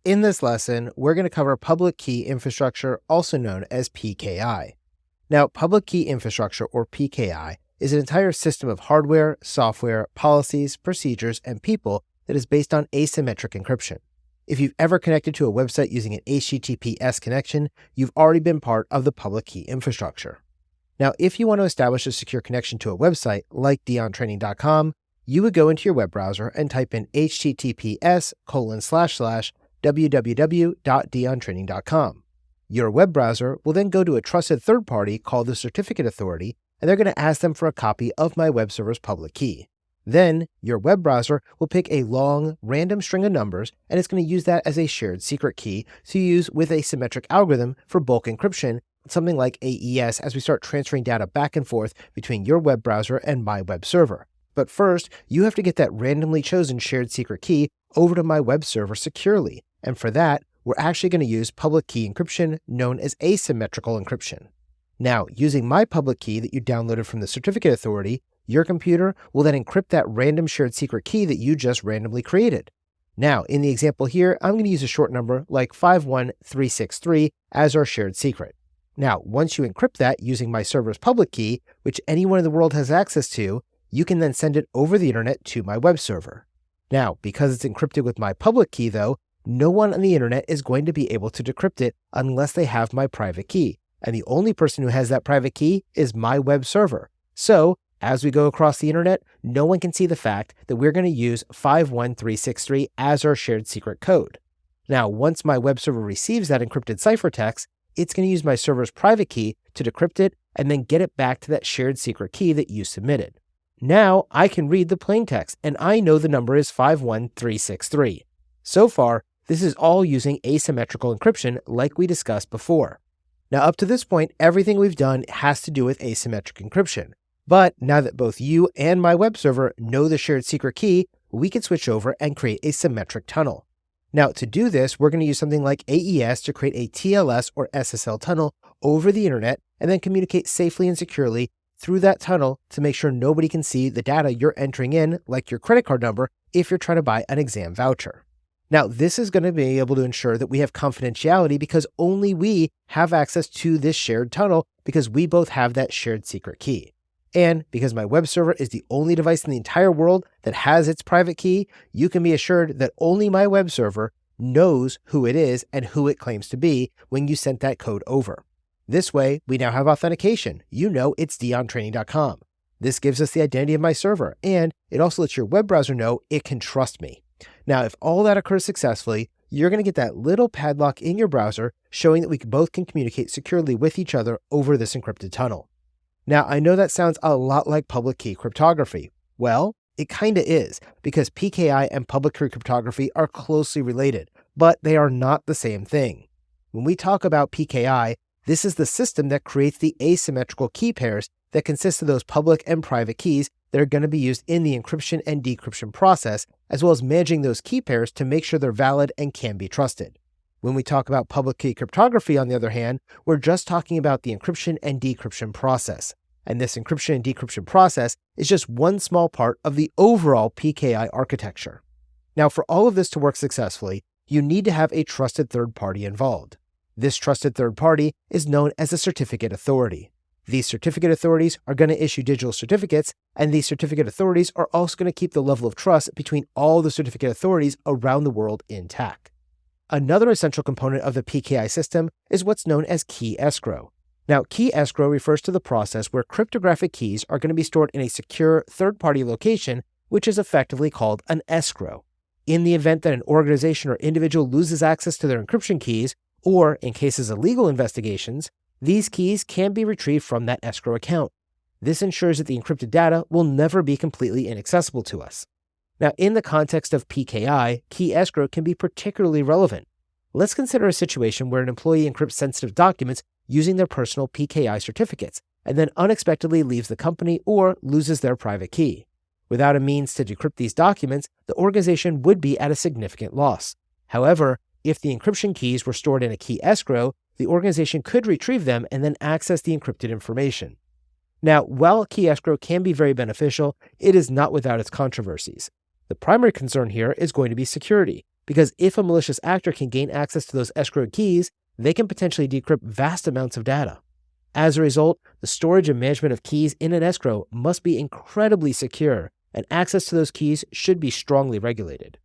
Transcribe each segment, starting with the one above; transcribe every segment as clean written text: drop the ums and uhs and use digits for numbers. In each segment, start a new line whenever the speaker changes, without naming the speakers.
In this lesson, we're going to cover public key infrastructure, also known as PKI. Now, public key infrastructure, or PKI, is an entire system of hardware, software, policies, procedures, and people that is based on asymmetric encryption. If you've ever connected to a website using an HTTPS connection, you've already been part of the public key infrastructure. Now, if you want to establish a secure connection to a website like DionTraining.com, you would go into your web browser and type in https://www.diontraining.com. Your web browser will then go to a trusted third party called the Certificate Authority, and they're going to ask them for a copy of my web server's public key. Then, your web browser will pick a long, random string of numbers, and it's going to use that as a shared secret key to use with a symmetric algorithm for bulk encryption, something like AES, as we start transferring data back and forth between your web browser and my web server. But first, you have to get that randomly chosen shared secret key over to my web server securely. And for that, we're actually going to use public key encryption known as asymmetrical encryption. Now, using my public key that you downloaded from the Certificate Authority, your computer will then encrypt that random shared secret key that you just randomly created. Now, in the example here, I'm going to use a short number like 51363 as our shared secret. Now, once you encrypt that using my server's public key, which anyone in the world has access to, you can then send it over the internet to my web server. Now, because it's encrypted with my public key though, no one on the internet is going to be able to decrypt it unless they have my private key. And the only person who has that private key is my web server. So, as we go across the internet, no one can see the fact that we're going to use 51363 as our shared secret code. Now, once my web server receives that encrypted ciphertext, it's going to use my server's private key to decrypt it and then get it back to that shared secret key that you submitted. Now I can read the plain text, and I know the number is 51363. So far, this is all using asymmetrical encryption like we discussed before. Now up to this point, everything we've done has to do with asymmetric encryption. But now that both you and my web server know the shared secret key, we can switch over and create a symmetric tunnel. Now to do this, we're going to use something like AES to create a TLS or SSL tunnel over the internet and then communicate safely and securely through that tunnel to make sure nobody can see the data you're entering in, like your credit card number, if you're trying to buy an exam voucher. Now, this is going to be able to ensure that we have confidentiality because only we have access to this shared tunnel because we both have that shared secret key. And because my web server is the only device in the entire world that has its private key, you can be assured that only my web server knows who it is and who it claims to be when you sent that code over. This way, we now have authentication. You know it's DionTraining.com. This gives us the identity of my server, and it also lets your web browser know it can trust me. Now, if all that occurs successfully, you're going to get that little padlock in your browser showing that we both can communicate securely with each other over this encrypted tunnel. Now, I know that sounds a lot like public key cryptography. Well, it kind of is, because PKI and public key cryptography are closely related, but they are not the same thing. When we talk about PKI, this is the system that creates the asymmetrical key pairs that consist of those public and private keys that are going to be used in the encryption and decryption process, as well as managing those key pairs to make sure they're valid and can be trusted. When we talk about public key cryptography, on the other hand, we're just talking about the encryption and decryption process. And this encryption and decryption process is just one small part of the overall PKI architecture. Now, for all of this to work successfully, you need to have a trusted third party involved. This trusted third party is known as a certificate authority. These certificate authorities are going to issue digital certificates, and these certificate authorities are also going to keep the level of trust between all the certificate authorities around the world intact. Another essential component of the PKI system is what's known as key escrow. Now, key escrow refers to the process where cryptographic keys are going to be stored in a secure third-party location, which is effectively called an escrow. In the event that an organization or individual loses access to their encryption keys, or in cases of legal investigations, these keys can be retrieved from that escrow account. This ensures that the encrypted data will never be completely inaccessible to us. Now, in the context of PKI, key escrow can be particularly relevant. Let's consider a situation where an employee encrypts sensitive documents using their personal PKI certificates, and then unexpectedly leaves the company or loses their private key. Without a means to decrypt these documents, the organization would be at a significant loss. However, if the encryption keys were stored in a key escrow, the organization could retrieve them and then access the encrypted information. Now, while key escrow can be very beneficial, it is not without its controversies. The primary concern here is going to be security, because if a malicious actor can gain access to those escrowed keys, they can potentially decrypt vast amounts of data. As a result, the storage and management of keys in an escrow must be incredibly secure, and access to those keys should be strongly regulated.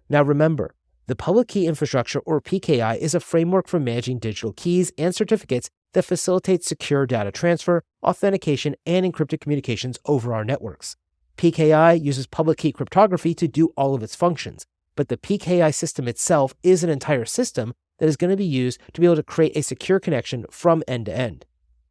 Now remember, the public key infrastructure, or PKI, is a framework for managing digital keys and certificates that facilitates secure data transfer, authentication, and encrypted communications over our networks. PKI uses public key cryptography to do all of its functions, but the PKI system itself is an entire system that is going to be used to be able to create a secure connection from end to end.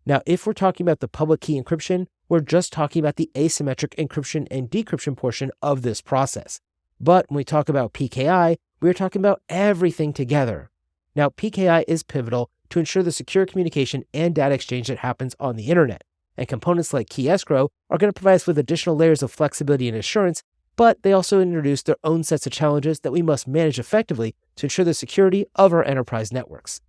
Now, if we're talking about the public key encryption, we're just talking about the asymmetric encryption and decryption portion of this process. But when we talk about PKI, we're talking about everything together. Now, PKI is pivotal to ensure the secure communication and data exchange that happens on the internet, and components like key escrow are going to provide us with additional layers of flexibility and assurance, but they also introduce their own sets of challenges that we must manage effectively to ensure the security of our enterprise networks.